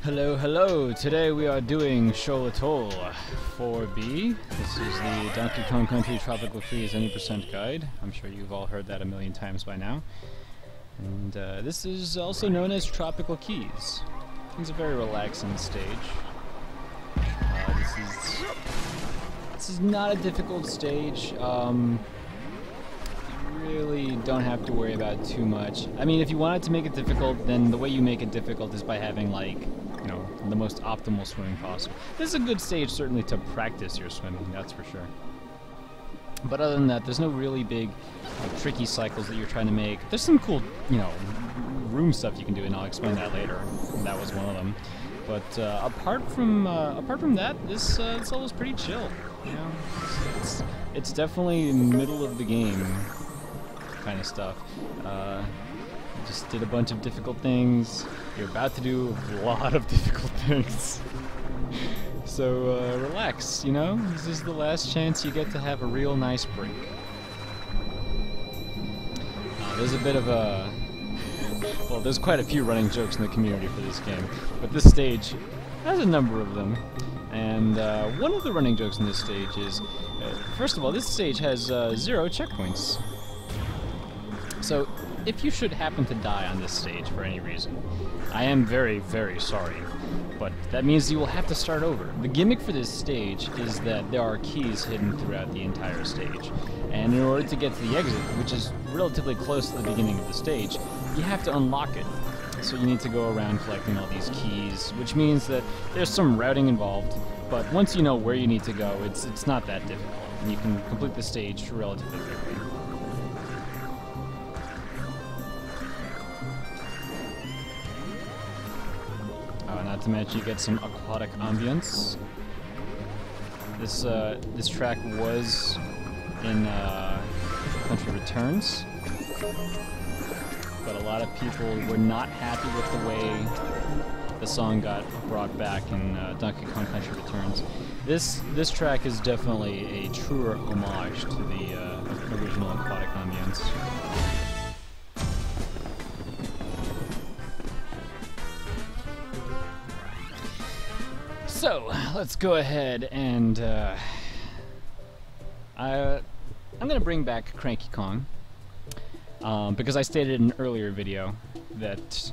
Hello, hello! Today we are doing Shoal Atoll 4B. This is the Donkey Kong Country Tropical Freeze Any Percent Guide. I'm sure you've all heard that a million times by now. And this is also known as Tropical Keys. It's a very relaxing stage. This is not a difficult stage. Really don't have to worry about too much. I mean, if you wanted to make it difficult, then the way you make it difficult is by having, like, you know, the most optimal swimming possible. This is a good stage, certainly, to practice your swimming, that's for sure. But other than that, there's no really big, tricky cycles that you're trying to make. There's some cool, you know, room stuff you can do, and I'll explain that later. And that was one of them. But apart from that, this level is pretty chill. You know, it's definitely middle of the game kind of stuff. Just did a bunch of difficult things. You're about to do a lot of difficult things. So relax, you know? This is the last chance you get to have a real nice break. There's a bit of a... Well, there's quite a few running jokes in the community for this game, but this stage has a number of them. And one of the running jokes in this stage is, first of all, this stage has 0 checkpoints. So, if you should happen to die on this stage for any reason, I am very, very sorry, but that means you will have to start over. The gimmick for this stage is that there are keys hidden throughout the entire stage, and in order to get to the exit, which is relatively close to the beginning of the stage, you have to unlock it. So you need to go around collecting all these keys, which means that there's some routing involved, but once you know where you need to go, it's not that difficult, and you can complete the stage relatively quickly. Not to mention you get some aquatic ambience. This track was in Country Returns, but a lot of people were not happy with the way the song got brought back in Donkey Kong Country Returns. This track is definitely a truer homage to the original aquatic ambience. So, let's go ahead and, I'm going to bring back Cranky Kong, because I stated in an earlier video that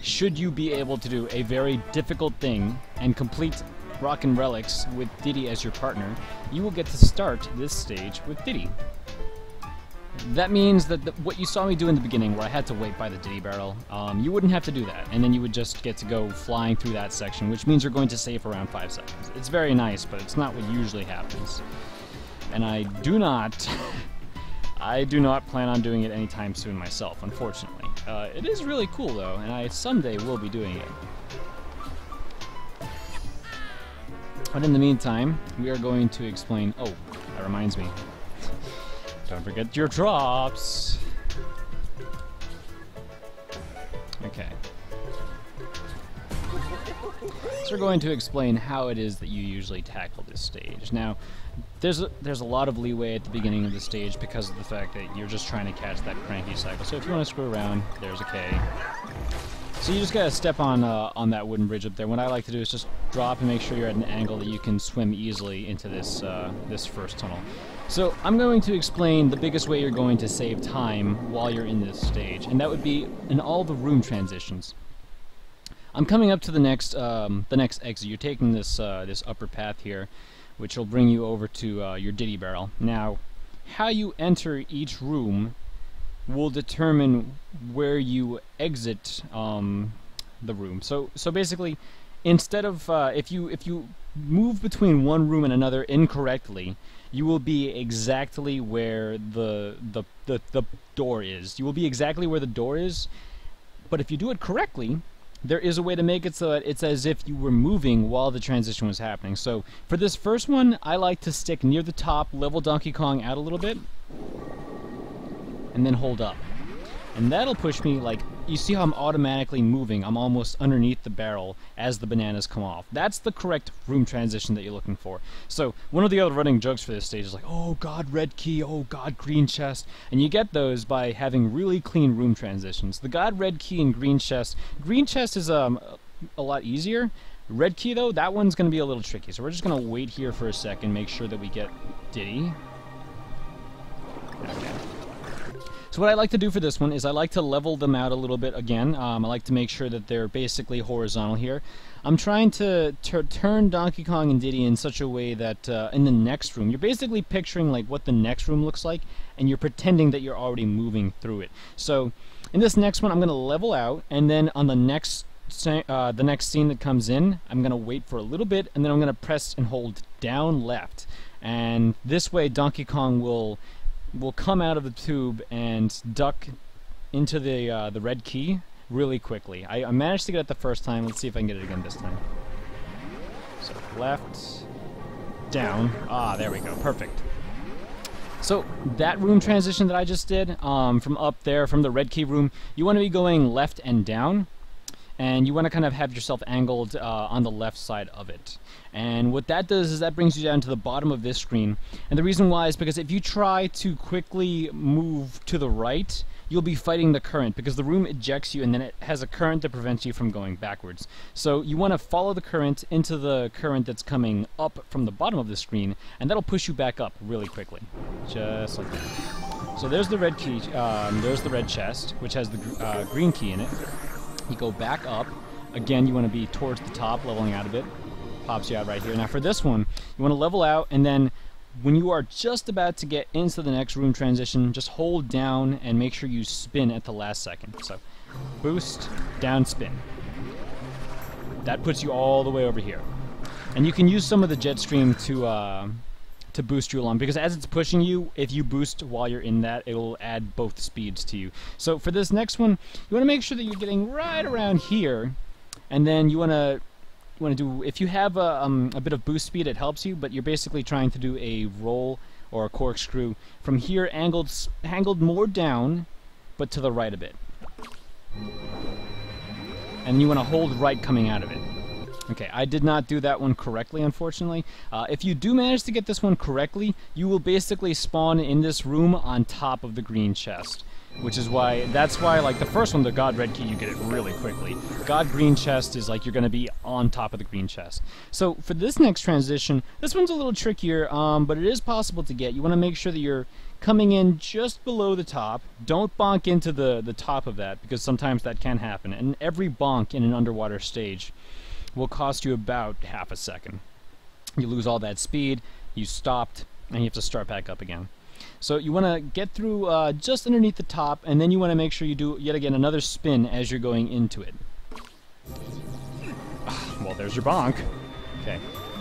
should you be able to do a very difficult thing and complete Rockin' Relics with Diddy as your partner, you will get to start this stage with Diddy. That means that what you saw me do in the beginning, where I had to wait by the Diddy barrel, you wouldn't have to do that, and then you would just get to go flying through that section, which means you're going to save around 5 seconds. It's very nice, but it's not what usually happens. And I do not plan on doing it anytime soon myself, unfortunately. It is really cool, though, and I someday will be doing it. But in the meantime, we are going to explain... Oh, that reminds me. Don't forget your drops! Okay. So we're going to explain how it is that you usually tackle this stage. Now, there's a lot of leeway at the beginning of the stage because of the fact that you're just trying to catch that cranky cycle. So if you want to screw around, there's a K. So you just gotta step on that wooden bridge up there. What I like to do is just drop and make sure you're at an angle that you can swim easily into this this first tunnel. So I'm going to explain the biggest way you're going to save time while you're in this stage, and that would be in all the room transitions. I'm coming up to the next exit. You're taking this this upper path here, which will bring you over to your Diddy barrel. Now, how you enter each room will determine where you exit the room. So basically, instead of if you move between one room and another incorrectly, you will be exactly where the door is. You will be exactly where the door is, but if you do it correctly, there is a way to make it so that it's as if you were moving while the transition was happening. So for this first one, I like to stick near the top, level Donkey Kong out a little bit, and then hold up. And that'll push me, like, you see how I'm automatically moving. I'm almost underneath the barrel as the bananas come off. That's the correct room transition that you're looking for. So one of the other running jokes for this stage is like, oh god, red key, oh god, green chest. And you get those by having really clean room transitions. The god, red key, and green chest is a lot easier. Red key though, that one's going to be a little tricky. So we're just going to wait here for a second, make sure that we get Diddy. Okay. So what I like to do for this one is I like to level them out a little bit again. I like to make sure that they're basically horizontal here. I'm trying to turn Donkey Kong and Diddy in such a way that in the next room, you're basically picturing like what the next room looks like, and you're pretending that you're already moving through it. So in this next one, I'm going to level out, and then on the next scene that comes in, I'm going to wait for a little bit, and then I'm going to press and hold down left. And this way, Donkey Kong will come out of the tube and duck into the red key really quickly. I managed to get it the first time. Let's see if I can get it again this time. So left, down. Ah, there we go. Perfect. So that room transition that I just did, from up there, from the red key room, you want to be going left and down. And you want to kind of have yourself angled on the left side of it. And what that does is that brings you down to the bottom of this screen. And the reason why is because if you try to quickly move to the right, you'll be fighting the current, because the room ejects you and then it has a current that prevents you from going backwards. So you want to follow the current into the current that's coming up from the bottom of the screen, and that'll push you back up really quickly. Just like that. So there's the red key, there's the red chest, which has the green key in it. You go back up. Again, you want to be towards the top, leveling out a bit. Pops you out right here. Now for this one, you want to level out, and then when you are just about to get into the next room transition, just hold down and make sure you spin at the last second. So boost, down, spin. That puts you all the way over here. And you can use some of the jet stream to boost you along, because as it's pushing you, if you boost while you're in that, it'll add both speeds to you. So for this next one, you want to make sure that you're getting right around here, and then you want to do, if you have a bit of boost speed, it helps you, but you're basically trying to do a roll or a corkscrew from here, angled more down, but to the right a bit. And you want to hold right coming out of it. Okay, I did not do that one correctly, unfortunately. If you do manage to get this one correctly, you will basically spawn in this room on top of the green chest. Which is why, that's why, like, the first one, the God Red Key, you get it really quickly. God Green Chest is like you're going to be on top of the green chest. So for this next transition, this one's a little trickier, but it is possible to get. You want to make sure that you're coming in just below the top. Don't bonk into the top of that, because sometimes that can happen. And every bonk in an underwater stage will cost you about half a second. You lose all that speed, you stopped, and you have to start back up again. So you want to get through just underneath the top, and then you want to make sure you do, yet again, another spin as you're going into it. Well, there's your bonk. Okay,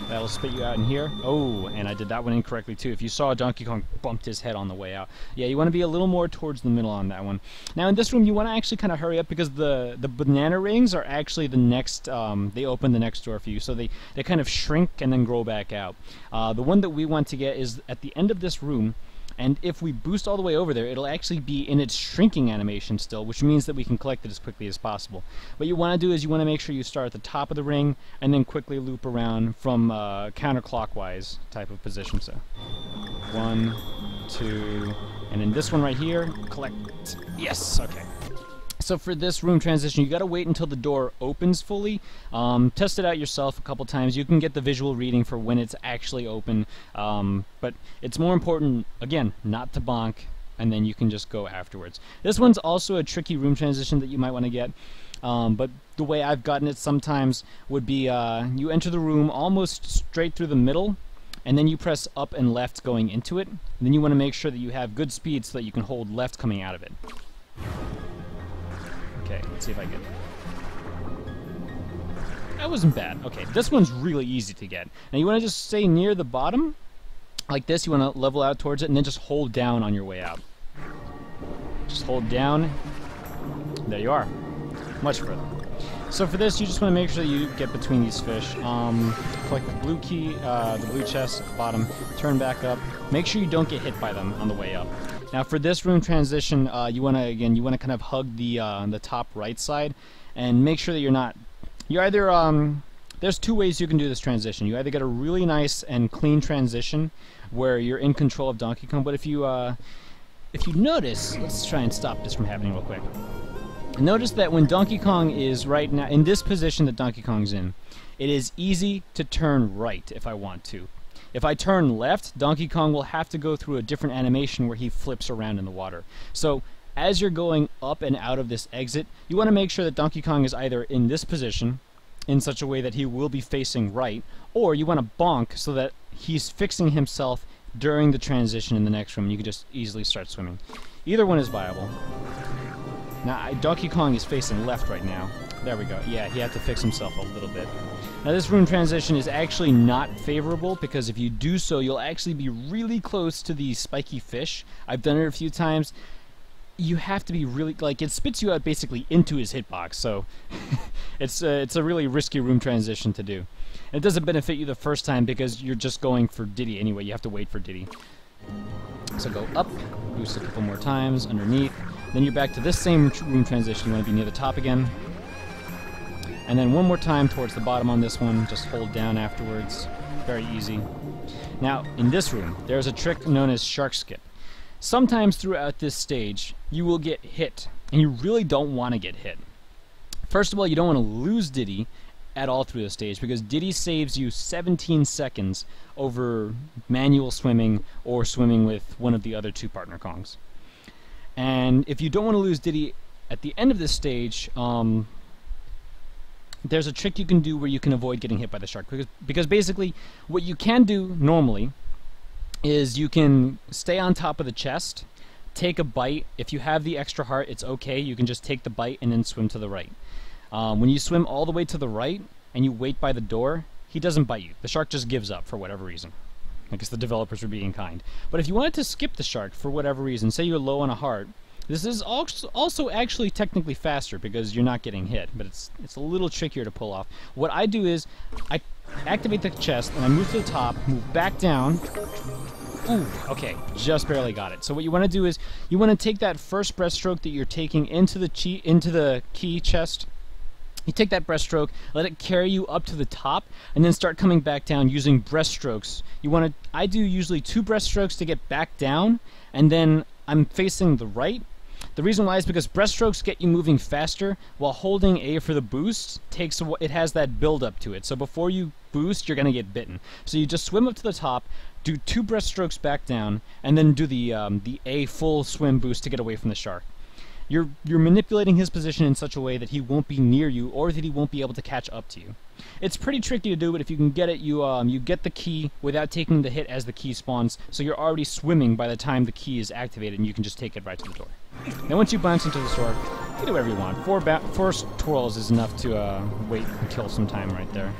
that'll spit you out in here. Oh, and I did that one incorrectly too. If you saw Donkey Kong bumped his head on the way out. Yeah, you want to be a little more towards the middle on that one. Now in this room, you want to actually kind of hurry up, because the banana rings are actually the next, they open the next door for you. So they kind of shrink and then grow back out. The one that we want to get is at the end of this room. And if we boost all the way over there, it'll actually be in its shrinking animation still, which means that we can collect it as quickly as possible. What you want to do is you want to make sure you start at the top of the ring and then quickly loop around from counterclockwise type of position. So 1, 2, and in this one right here, collect. Yes, okay. So for this room transition, you got to wait until the door opens fully. Test it out yourself a couple times. You can get the visual reading for when it's actually open, but it's more important, again, not to bonk, and then you can just go afterwards. This one's also a tricky room transition that you might want to get, but the way I've gotten it sometimes would be you enter the room almost straight through the middle, and then you press up and left going into it. And then you want to make sure that you have good speed so that you can hold left coming out of it. Okay, let's see if I get it. That wasn't bad. Okay, this one's really easy to get. Now you want to just stay near the bottom, like this. You want to level out towards it, and then just hold down on your way out. Just hold down. There you are. Much further. So for this, you just want to make sure that you get between these fish. Click the blue key, the blue chest at the bottom, turn back up. Make sure you don't get hit by them on the way up. Now for this room transition, you want to kind of hug the top right side, and make sure that you're either there's two ways you can do this transition. You either get a really nice and clean transition where you're in control of Donkey Kong, but if you notice, let's try and stop this from happening real quick. Notice that when Donkey Kong is right now in this position that Donkey Kong's in, it is easy to turn right if I want to. If I turn left, Donkey Kong will have to go through a different animation where he flips around in the water. So as you're going up and out of this exit, you want to make sure that Donkey Kong is either in this position in such a way that he will be facing right, or you want to bonk so that he's fixing himself during the transition in the next room. You can just easily start swimming. Either one is viable. Now, Donkey Kong is facing left right now. There we go. Yeah, he had to fix himself a little bit. Now, this room transition is actually not favorable because if you do so, you'll actually be really close to the spiky fish. I've done it a few times. You have to be really, like, it spits you out basically into his hitbox, so it's a really risky room transition to do. It doesn't benefit you the first time because you're just going for Diddy anyway. You have to wait for Diddy. So go up, boost a couple more times, underneath. Then you're back to this same room transition. You want to be near the top again. And then one more time towards the bottom on this one. Just hold down afterwards. Very easy. Now, in this room, there's a trick known as shark skip. Sometimes throughout this stage, you will get hit. And you really don't want to get hit. First of all, you don't want to lose Diddy at all through the stage because Diddy saves you 17 seconds over manual swimming or swimming with one of the other two partner Kongs. And if you don't want to lose Diddy at the end of this stage, there's a trick you can do where you can avoid getting hit by the shark. Because basically, what you can do normally is you can stay on top of the chest, take a bite. If you have the extra heart, it's okay. You can just take the bite and then swim to the right. When you swim all the way to the right and you wait by the door, he doesn't bite you. The shark just gives up for whatever reason. I guess the developers were being kind. But if you wanted to skip the shark for whatever reason, say you're low on a heart, this is also actually technically faster because you're not getting hit, but it's a little trickier to pull off. What I do is I activate the chest and I move to the top, move back down. Ooh, okay, just barely got it. So what you want to do is you want to take that first breaststroke that you're taking into the key chest. You take that breaststroke, let it carry you up to the top, and then start coming back down using breaststrokes. I do usually 2 breaststrokes to get back down, and then I'm facing the right. The reason why is because breaststrokes get you moving faster, while holding A for the boost it has that build up to it. So before you boost, you're gonna get bitten. So you just swim up to the top, do 2 breaststrokes back down, and then do the A full swim boost to get away from the shark. You're manipulating his position in such a way that he won't be near you or that he won't be able to catch up to you. It's pretty tricky to do, but if you can get it, you get the key without taking the hit as the key spawns, so you're already swimming by the time the key is activated and you can just take it right to the door. Then once you bounce into the store, you can do whatever you want. 4 twirls is enough to wait and kill some time right there.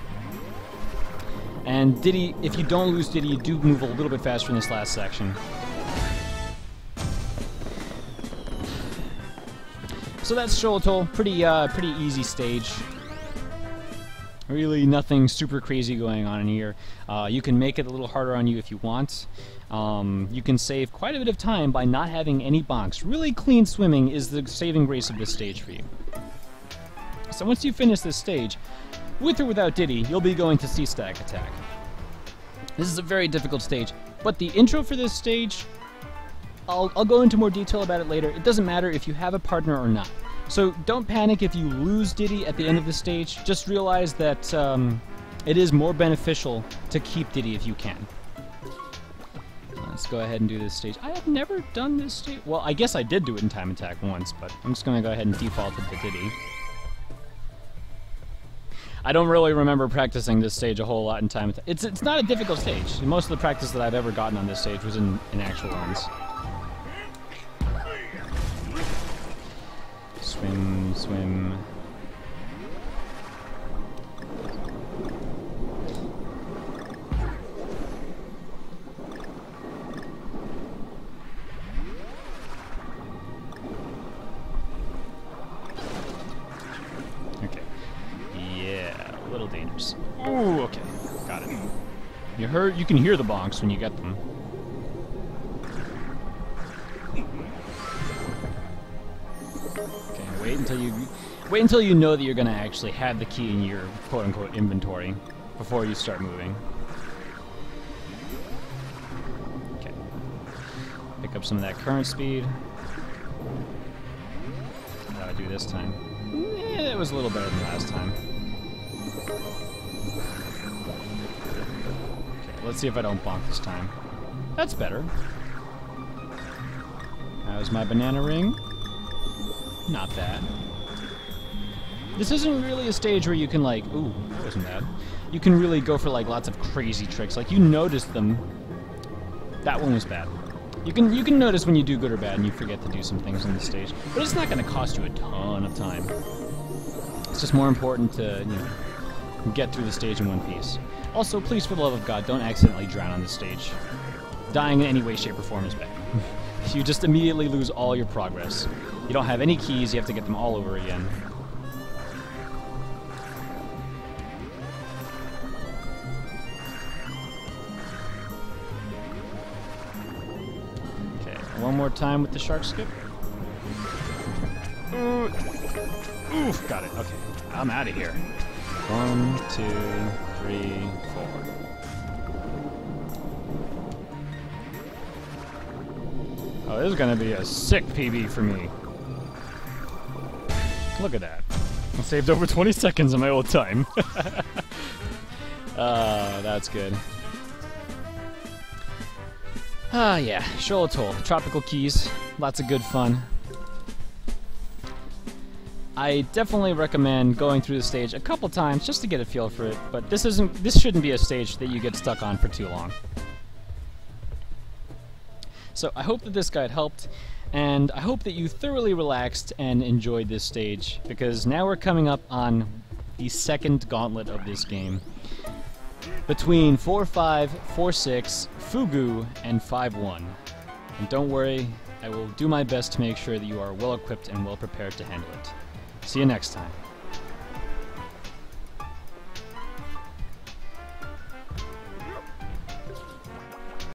And Diddy, if you don't lose Diddy, you do move a little bit faster in this last section. So that's Shoaltol, pretty easy stage. Really nothing super crazy going on in here. You can make it a little harder on you if you want. You can save quite a bit of time by not having any bonks. Really clean swimming is the saving grace of this stage for you. So once you finish this stage, with or without Diddy, you'll be going to C-Stack Attack. This is a very difficult stage, but the intro for this stage, I'll go into more detail about it later. It doesn't matter if you have a partner or not. So don't panic if you lose Diddy at the end of the stage. Just realize that it is more beneficial to keep Diddy if you can. Let's go ahead and do this stage. I have never done this stage. Well, I guess I did do it in Time Attack once, but I'm just going to go ahead and default it to Diddy. I don't really remember practicing this stage a whole lot in Time Attack. It's not a difficult stage. Most of the practice that I've ever gotten on this stage was in actual runs. Swim, swim. Okay. Yeah, a little dangerous. Oh, okay. Got it. You can hear the bonks when you get them. Wait until you know that you're going to actually have the key in your quote-unquote inventory before you start moving. Okay. Pick up some of that current speed. I do this time. It was a little better than last time. Okay, let's see if I don't bonk this time. That's better. How's my banana ring? Not bad. This isn't really a stage where you can like, ooh, that wasn't bad. You can really go for like lots of crazy tricks. Like you notice them. That one was bad. You can notice when you do good or bad and you forget to do some things on the stage. But it's not going to cost you a ton of time. It's just more important to, you know, get through the stage in one piece. Also, please, for the love of God, don't accidentally drown on the stage. Dying in any way, shape, or form is bad. You just immediately lose all your progress. You don't have any keys, you have to get them all over again. Okay, one more time with the shark skip. Oof, got it. Okay, I'm out of here. 1, 2, 3, 4. Oh, this is gonna be a sick PB for me. Look at that. I saved over 20 seconds of my old time. That's good. Yeah, Shoal Atoll, tropical keys, lots of good fun. I definitely recommend going through the stage a couple times just to get a feel for it, but this shouldn't be a stage that you get stuck on for too long. So I hope that this guide helped, and I hope that you thoroughly relaxed and enjoyed this stage, because now we're coming up on the second gauntlet of this game. Between 4-5, 4-6, Fugu, and 5-1. And don't worry, I will do my best to make sure that you are well equipped and well prepared to handle it. See you next time.